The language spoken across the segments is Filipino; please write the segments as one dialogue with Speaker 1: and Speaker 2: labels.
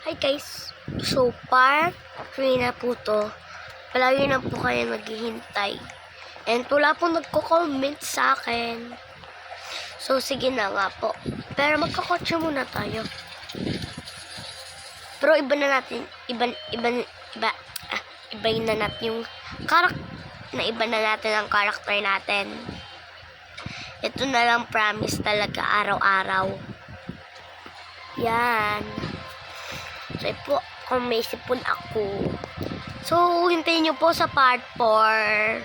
Speaker 1: Hi guys, so part 3 na po to. Palagi na po kayo naghihintay. And wala po nagko-comment sa akin. So sige na nga po. Pero magkakotse muna tayo. Pero ibahin na natin yung iba na natin ang karakter natin. Ito na lang promise talaga araw-araw. Yan. So, po, kung may sipon ako. So, hintayin nyo po sa part 4.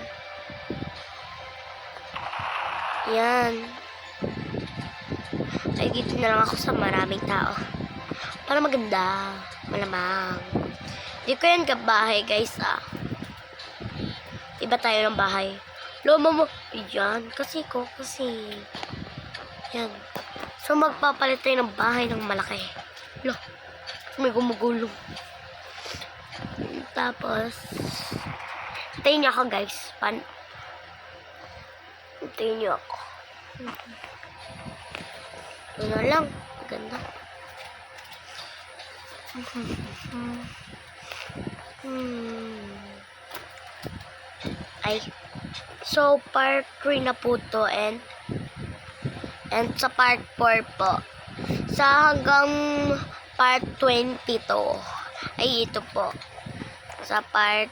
Speaker 1: Yan. Ay, dito na lang ako sa maraming tao. Para maganda. Malamang. Di ko yan kabahay, guys, Iba tayo ng bahay. Loma mo. Yan. Kasi. Yan. So, magpapalit tayo ng bahay ng malaki. Lo. May gumugulong. Tapos, hintayin niyo ako, guys. Hintayin niyo ako. Ano lang. Ganda. Ay. So, part 3 na po to. And sa part 4 po. Sa hanggang part 20 to. Ay, ito po. Sa part,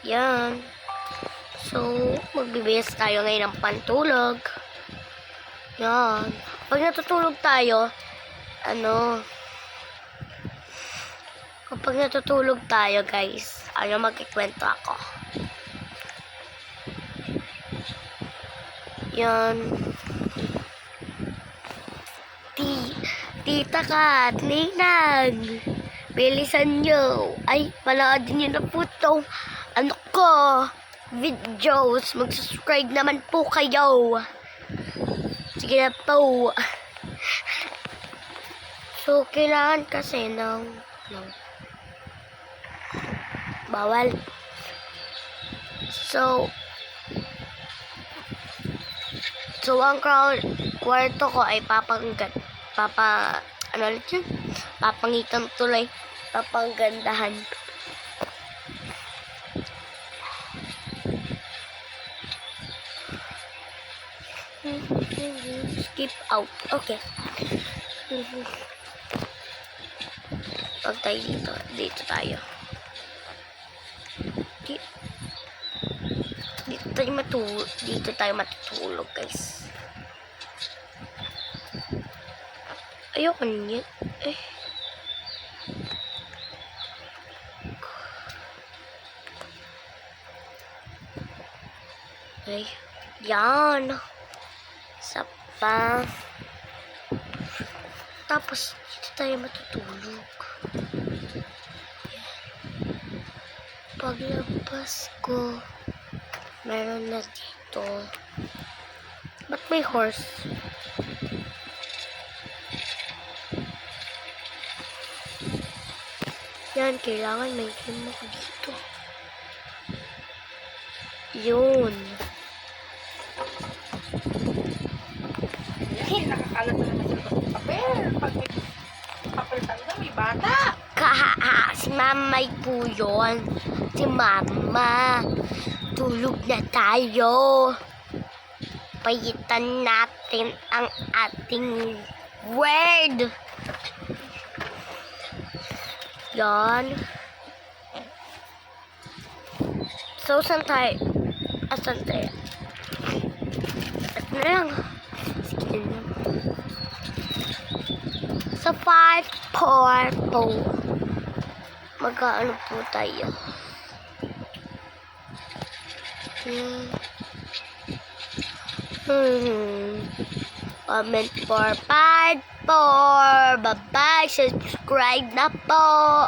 Speaker 1: yan. So, magbibihis tayo ngayon ng pantulog. Yan. Pag natutulog tayo, kapag natutulog tayo, guys, magkikwento ako. Yan. Tita Kat, Ninang, bilisan nyo. Ay, panoodin nyo na po itong videos. Mag-subscribe naman po kayo. Sige na po. So, kailangan kasi ng bawal. So, ang kwarto ko ay papangitan tuloy, papanggandahan. Skip out. Okay. Pag tayo dito tayo. Dito tayo matutulog, guys. Ayoko niya. Ay, yan. Sapa. Tapos, dito tayo matutulog. Paglabas ko, meron na dito. Ba't may horse? Yan, kailangan may game ako dito. Yun.
Speaker 2: Nakakalat na naman sa papel. Pag may papel talaga, may bata.
Speaker 1: Si Mamay po yun. Si Mama. Tulog na tayo. Payitan natin ang ating word. Yan. So, saan tayo? Asan tayo? At na lang. Sige na. Sa part 4 po. Magkaano po tayo? Comment for part 4. Bye-bye. Subscribe na po.